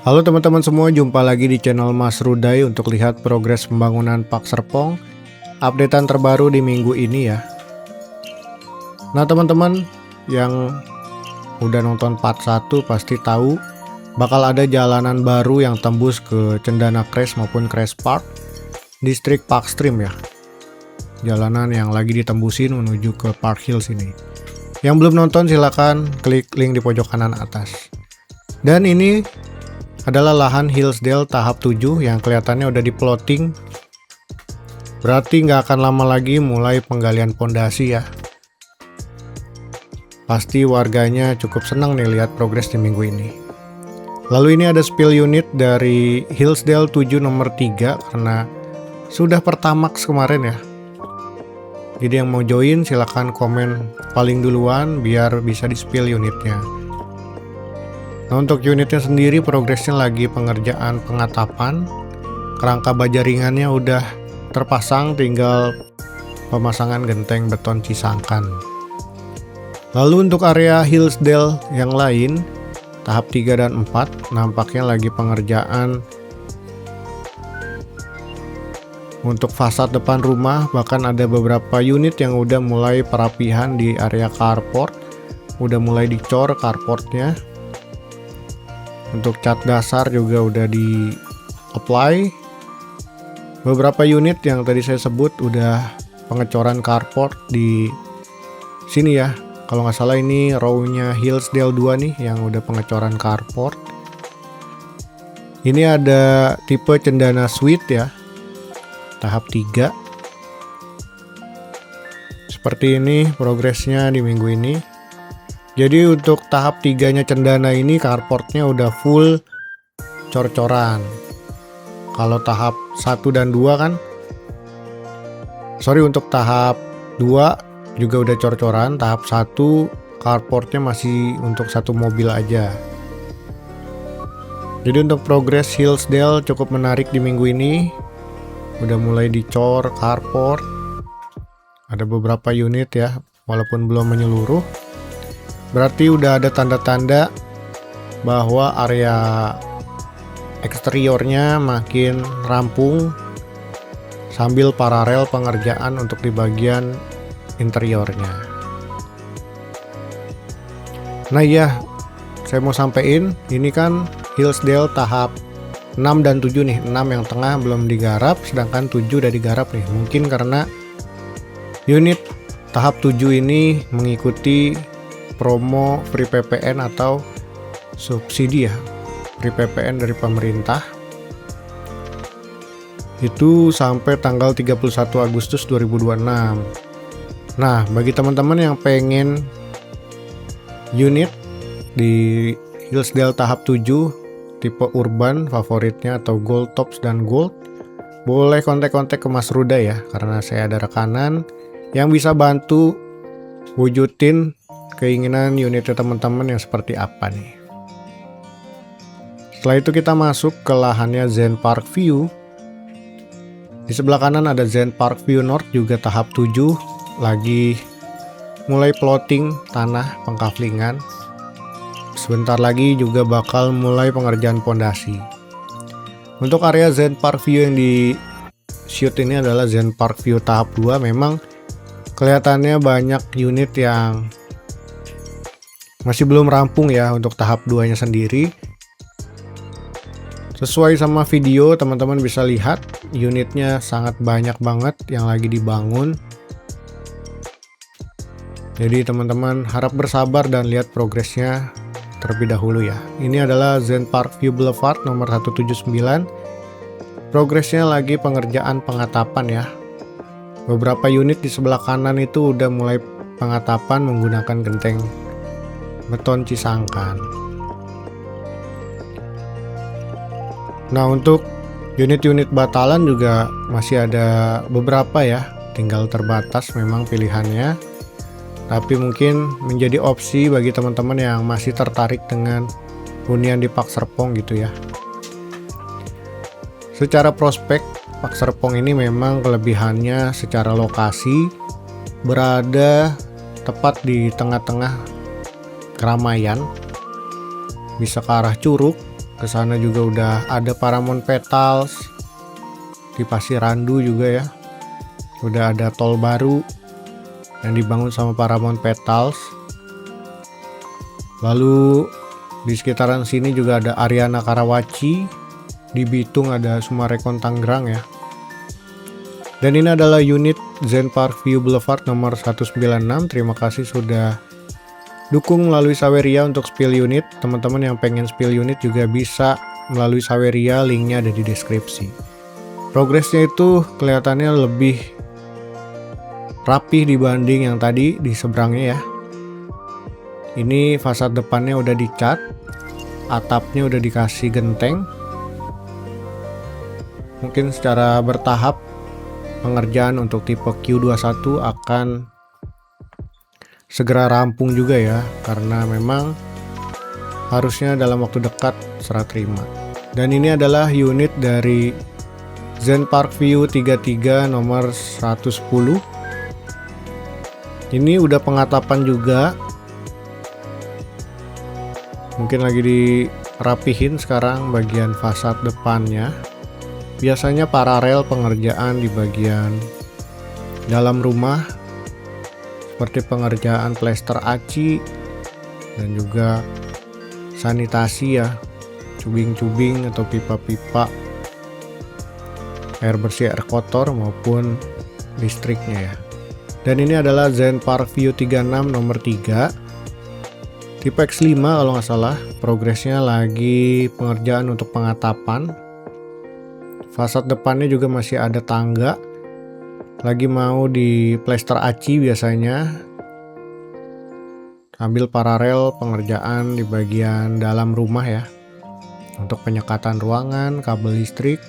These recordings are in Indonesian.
Halo teman-teman semua, jumpa lagi di channel Mas Rudai untuk lihat progres pembangunan Pak Serpong, updatean terbaru di minggu ini ya. Nah teman-teman yang udah nonton part 1 pasti tahu bakal ada jalanan baru yang tembus ke Cendana Crest maupun Crest Park, distrik Parkstream ya. Jalanan yang lagi ditembusin menuju ke Park Hills ini. Yang belum nonton silahkan klik link di pojok kanan atas. Dan ini adalah lahan Hillsdale tahap 7 yang kelihatannya udah di-plotting. Berarti nggak akan lama lagi mulai penggalian pondasi ya. Pasti warganya cukup senang nih lihat progres di minggu ini. Lalu ini ada spill unit dari Hillsdale 7 nomor 3 karena sudah pertamax kemarin ya. Jadi yang mau join silahkan komen paling duluan biar bisa di spill unitnya. Nah untuk unitnya sendiri progresnya lagi pengerjaan pengatapan. Kerangka baja ringannya udah terpasang, tinggal pemasangan genteng beton Cisangkan. Lalu untuk area Hillsdale yang lain tahap 3 dan 4 nampaknya lagi pengerjaan untuk fasad depan rumah. Bahkan ada beberapa unit yang udah mulai perapihan di area carport, udah mulai dicor carportnya. Untuk cat dasar juga udah di apply. Beberapa unit yang tadi saya sebut udah pengecoran carport di sini ya. Kalau nggak salah ini row-nya Hillsdale 2 nih yang udah pengecoran carport. Ini ada tipe Cendana Suite ya, tahap 3. Seperti ini progresnya di minggu ini. Jadi untuk tahap 3-nya Cendana ini carportnya udah full cor-coran. Kalau tahap 1 dan 2 kan, untuk tahap 2 juga udah cor-coran. Tahap 1 carportnya masih untuk satu mobil aja. Jadi untuk progres Hillsdale cukup menarik di minggu ini. Udah mulai dicor carport. Ada beberapa unit ya, walaupun belum menyeluruh. Berarti udah ada tanda-tanda bahwa area eksteriornya makin rampung sambil paralel pengerjaan untuk di bagian interiornya. Nah iya, saya mau sampein ini kan Hillsdale tahap 6 dan 7 nih. 6 yang tengah belum digarap, sedangkan 7 udah digarap nih. Mungkin karena unit tahap 7 ini mengikuti promo free PPN atau subsidi ya, free PPN dari pemerintah itu sampai tanggal 31 Agustus 2026. Nah bagi teman-teman yang pengen unit di Hillsdale tahap 7 tipe urban favoritnya atau gold tops dan gold, boleh kontak-kontak ke Mas Ruda ya, karena saya ada rekanan yang bisa bantu wujudin keinginan unitnya teman-teman yang seperti apa nih. Setelah itu kita masuk ke lahannya Zen Park View. Di sebelah kanan ada Zen Park View North juga tahap 7, lagi mulai plotting tanah pengkavlingan. Sebentar lagi juga bakal mulai pengerjaan pondasi. Untuk area Zen Park View yang di shoot ini adalah Zen Park View tahap 2. Memang kelihatannya banyak unit yang masih belum rampung ya untuk tahap 2-nya sendiri. Sesuai sama video, teman-teman bisa lihat unitnya sangat banyak banget yang lagi dibangun. Jadi teman-teman harap bersabar dan lihat progresnya terlebih dahulu ya. Ini adalah Zen Park View Boulevard nomor 179. Progresnya lagi pengerjaan pengatapan ya. Beberapa unit di sebelah kanan itu udah mulai pengatapan menggunakan genteng beton Cisangkan. Nah untuk unit-unit batalan juga masih ada beberapa ya, tinggal terbatas memang pilihannya, tapi mungkin menjadi opsi bagi teman-teman yang masih tertarik dengan hunian di Pak Serpong gitu ya. Secara prospek Pak Serpong ini memang kelebihannya secara lokasi berada tepat di tengah-tengah keramaian, bisa ke arah Curug, Ke sana juga udah ada Paramount Petals. Di Pasir Randu juga ya. Udah ada tol baru yang dibangun sama Paramount Petals. Lalu di sekitaran sini juga ada Ariana Karawaci. Di Bitung ada Sumarekon Tangerang ya. Dan ini adalah unit Zen Park View Boulevard nomor 196. Terima kasih sudah dukung melalui Saweria untuk spill unit. Teman-teman yang pengen spill unit juga bisa melalui Saweria, linknya ada di deskripsi. Progresnya itu kelihatannya lebih rapih dibanding yang tadi di seberangnya ya. Ini fasad depannya udah dicat, atapnya udah dikasih genteng. Mungkin secara bertahap pengerjaan untuk tipe Q21 akan segera rampung juga ya, karena memang harusnya dalam waktu dekat serah terima. Dan ini adalah unit dari Zen Park View 33 nomor 110. Ini udah pengatapan juga, mungkin lagi dirapihin sekarang bagian fasad depannya. Biasanya paralel pengerjaan di bagian dalam rumah, seperti pengerjaan plester aci dan juga sanitasi ya, cubing-cubing atau pipa-pipa air bersih, air kotor maupun listriknya ya. Dan ini adalah Zen Park View 36 nomor 3 tipe X5 kalau nggak salah. Progresnya lagi pengerjaan untuk pengatapan. Fasad depannya juga masih ada tangga, lagi mau di plester aci biasanya, sambil paralel pengerjaan di bagian dalam rumah ya, untuk penyekatan ruangan, kabel listrik,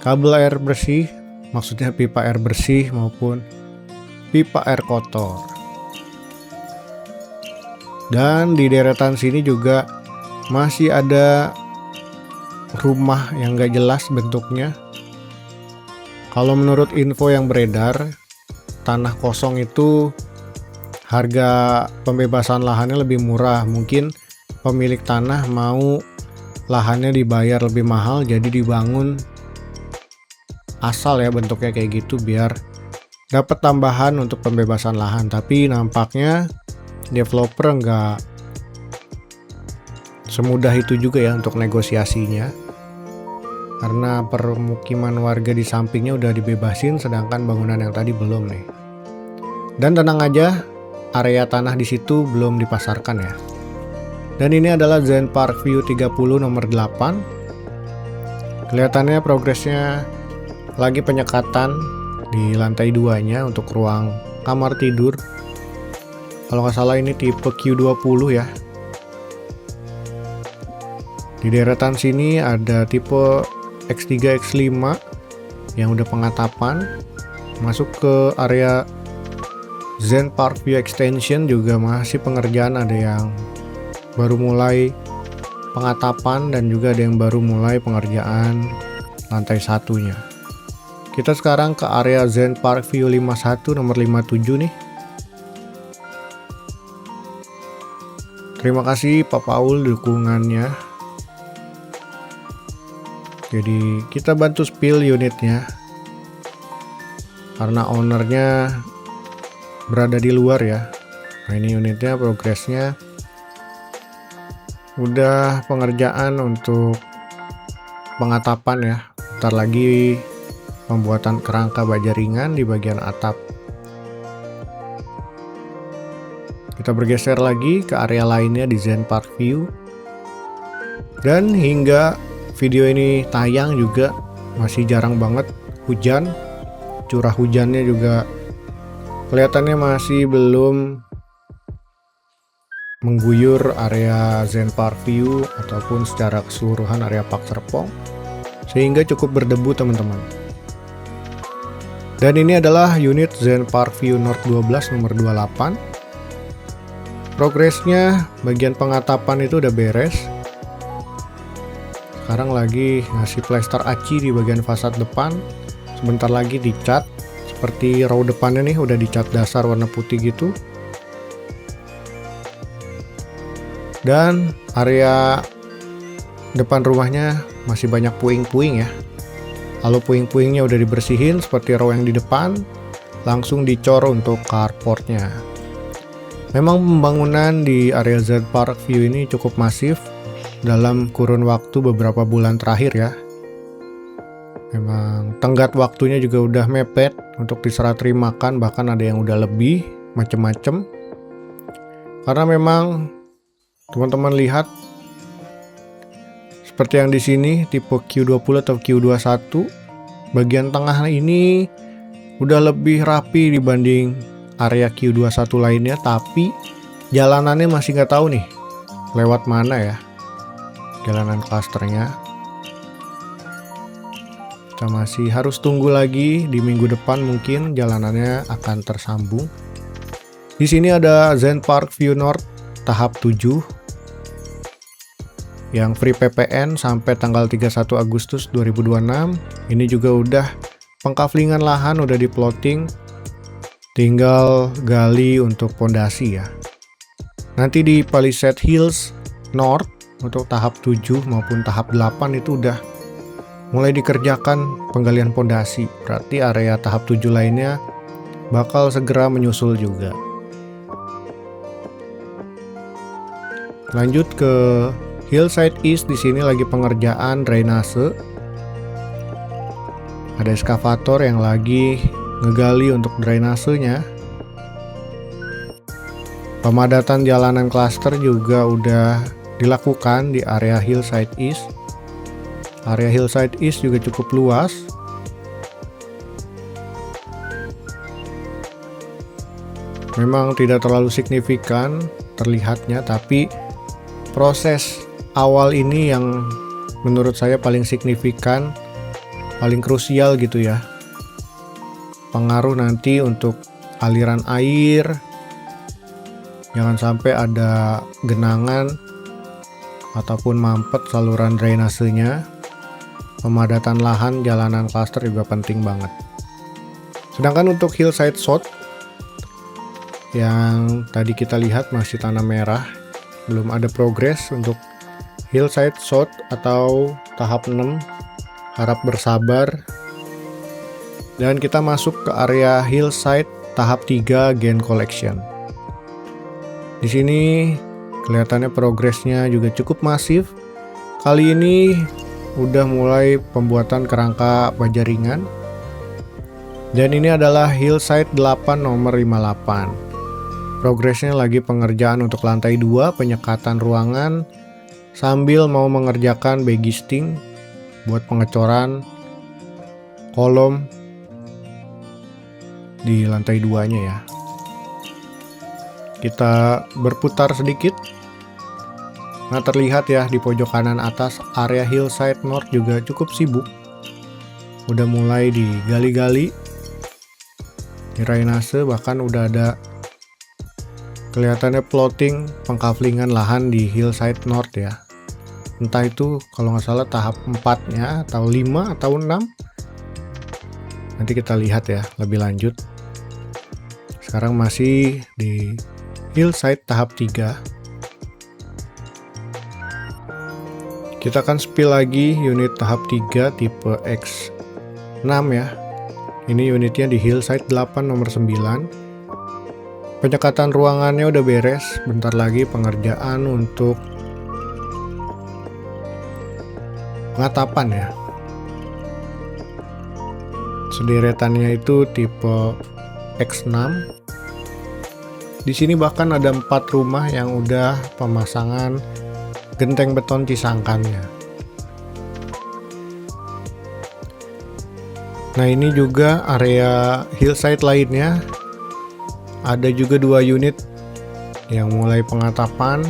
kabel air bersih, maksudnya pipa air bersih maupun pipa air kotor. Dan di deretan sini juga masih ada rumah yang gak jelas bentuknya. Kalau menurut info yang beredar, tanah kosong itu harga pembebasan lahannya lebih murah. Mungkin pemilik tanah mau lahannya dibayar lebih mahal, jadi dibangun asal ya bentuknya kayak gitu biar dapat tambahan untuk pembebasan lahan. Tapi nampaknya developer nggak semudah itu juga ya untuk negosiasinya, karena permukiman warga di sampingnya udah dibebasin, sedangkan bangunan yang tadi belum nih. Dan tenang aja, area tanah di situ belum dipasarkan ya. Dan ini adalah Zen Park View 30 nomor 8. Kelihatannya progresnya lagi penyekatan di lantai 2-nya untuk ruang kamar tidur. Kalau nggak salah ini tipe Q20 ya. Di deretan sini ada tipe X3, X5 yang udah pengatapan. Masuk ke area Zen Park View Extension juga masih pengerjaan, ada yang baru mulai pengatapan dan juga ada yang baru mulai pengerjaan lantai satunya. Kita sekarang ke area Zen Park View 51 nomor 57 nih. Terima kasih Pak Paul dukungannya. Jadi kita bantu spill unitnya karena ownernya berada di luar ya. Nah ini unitnya progresnya udah pengerjaan untuk pengatapan ya. Ntar lagi pembuatan kerangka baja ringan di bagian atap. Kita bergeser lagi ke area lainnya di Zen Park View. Dan hingga video ini tayang juga masih jarang banget hujan. Curah hujannya juga kelihatannya masih belum mengguyur area Zen Park View ataupun secara keseluruhan area Pak Serpong, sehingga cukup berdebu teman-teman. Dan ini adalah unit Zen Park View North 12 nomor 28. Progresnya bagian pengatapan itu udah beres. Sekarang lagi ngasih plester aci di bagian fasad depan. Sebentar lagi dicat. Seperti row depannya nih udah dicat dasar warna putih gitu. Dan area depan rumahnya masih banyak puing-puing ya. Lalu puing-puingnya udah dibersihin seperti row yang di depan, langsung dicor untuk carportnya. Memang pembangunan di area Z Park View ini cukup masif dalam kurun waktu beberapa bulan terakhir ya. Memang tenggat waktunya juga udah mepet untuk diserah terimakan, bahkan ada yang udah lebih, macem-macem. Karena memang teman-teman lihat seperti yang di sini tipe Q20 atau Q21, bagian tengah ini udah lebih rapi dibanding area Q21 lainnya, tapi jalanannya masih nggak tahu nih lewat mana ya jalanan klasternya. Kita masih harus tunggu lagi, di minggu depan mungkin jalanannya akan tersambung. Di sini ada Zen Park View North tahap 7 yang free PPN sampai tanggal 31 Agustus 2026. Ini juga udah pengkaflingan lahan, udah diploting, tinggal gali untuk pondasi ya. Nanti di Palisade Hills North untuk tahap 7 maupun tahap 8 itu udah mulai dikerjakan penggalian pondasi. Berarti area tahap 7 lainnya bakal segera menyusul juga. Lanjut ke Hillside East, di sini lagi pengerjaan drainase. Ada eskavator yang lagi ngegali untuk drainasenya. Pemadatan jalanan klaster juga udah dilakukan di area Hillside East. Area Hillside East juga cukup luas. Memang tidak terlalu signifikan terlihatnya, tapi proses awal ini yang menurut saya paling signifikan, paling krusial gitu ya. Pengaruh nanti untuk aliran air, jangan sampai ada genangan ataupun mampet saluran drainasenya. Pemadatan lahan jalanan klaster juga penting banget. Sedangkan untuk Hillside South yang tadi kita lihat masih tanah merah, belum ada progres untuk Hillside South atau tahap 6. Harap bersabar. Dan kita masuk ke area Hillside tahap 3 Gain Collection. Di sini kelihatannya progresnya juga cukup masif. Kali ini udah mulai pembuatan kerangka baja ringan. Dan ini adalah Hillside 8 nomor 58. Progresnya lagi pengerjaan untuk lantai 2, penyekatan ruangan, sambil mau mengerjakan baggisting buat pengecoran kolom di lantai 2-nya ya. Kita berputar sedikit. Nah, terlihat ya di pojok kanan atas area Hillside North juga cukup sibuk. Udah mulai digali-gali di drainase, bahkan udah ada kelihatannya plotting pengkaflingan lahan di Hillside North ya. Entah itu kalau nggak salah tahap 4-nya atau 5 atau 6. Nanti kita lihat ya lebih lanjut. Sekarang masih di Hillside tahap 3. Kita akan spill lagi unit tahap 3 tipe X6 ya. Ini unitnya di Hillside 8 nomor 9. Penyekatan ruangannya udah beres, bentar lagi pengerjaan untuk pengatapan ya. Sederetannya itu tipe X6. Di sini bahkan ada 4 rumah yang udah pemasangan genteng beton cisangkannya. Nah, ini juga area Hillside lainnya. Ada juga 2 unit yang mulai pengatapan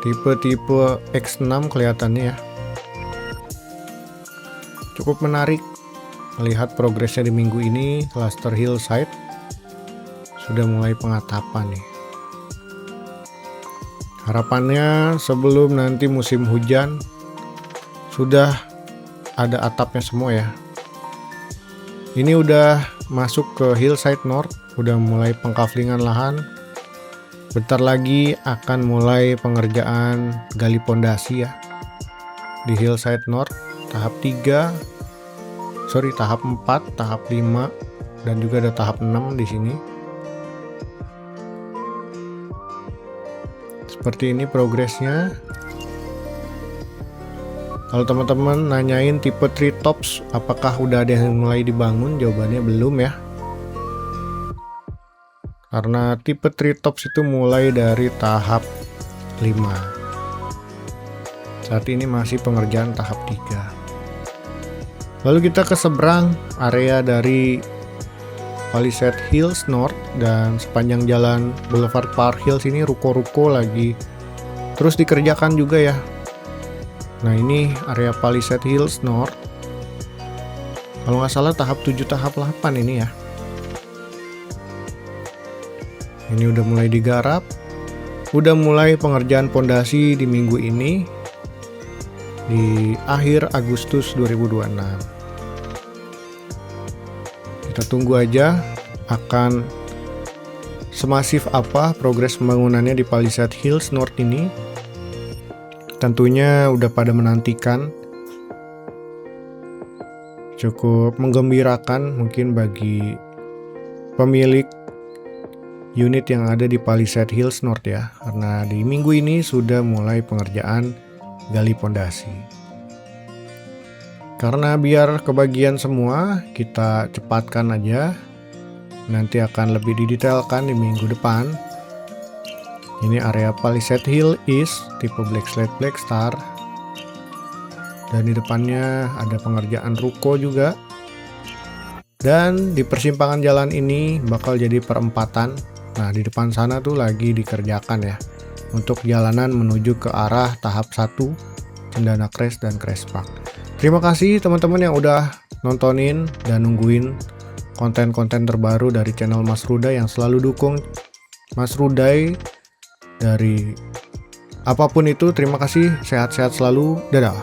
tipe-tipe X6 kelihatannya ya. Cukup menarik melihat progresnya di minggu ini. Cluster Hillside sudah mulai pengatapan nih. Harapannya sebelum nanti musim hujan sudah ada atapnya semua ya. Ini udah masuk ke Hillside North, udah mulai pengkaflingan lahan. Bentar lagi akan mulai pengerjaan gali pondasi ya. di Hillside North, tahap 4, tahap 5, dan juga ada tahap 6 di sini. Seperti ini progresnya. Kalau teman-teman nanyain tipe treetops apakah udah ada yang mulai dibangun, jawabannya belum ya. Karena tipe treetops itu mulai dari tahap 5. Saat ini masih pengerjaan tahap 3. Lalu kita ke seberang area dari Palisade Hills North, dan sepanjang jalan Boulevard Park Hills ini ruko-ruko lagi terus dikerjakan juga ya. Nah, ini area Palisade Hills North. Kalau nggak salah tahap 7, tahap 8 ini ya. Ini udah mulai digarap. Udah mulai pengerjaan pondasi di minggu ini. Di akhir Agustus 2026. Kita tunggu aja akan semasif apa progres pembangunannya di Palisade Hills North ini. Tentunya udah pada menantikan. Cukup menggembirakan mungkin bagi pemilik unit yang ada di Palisade Hills North ya, karena di minggu ini sudah mulai pengerjaan gali pondasi. Karena biar kebagian semua, kita cepatkan aja. Nanti akan lebih didetailkan di minggu depan. Ini area Palisade Hill East tipe Black Slate Black Star. Dan di depannya ada pengerjaan ruko juga. Dan di persimpangan jalan ini bakal jadi perempatan. Nah, di depan sana tuh lagi dikerjakan ya, untuk jalanan menuju ke arah tahap 1 Cendana Crest dan Crest Park. Terima kasih teman-teman yang udah nontonin dan nungguin konten-konten terbaru dari channel Mas Ruday, yang selalu dukung Mas Ruday dari apapun itu. Terima kasih, sehat-sehat selalu, dadah.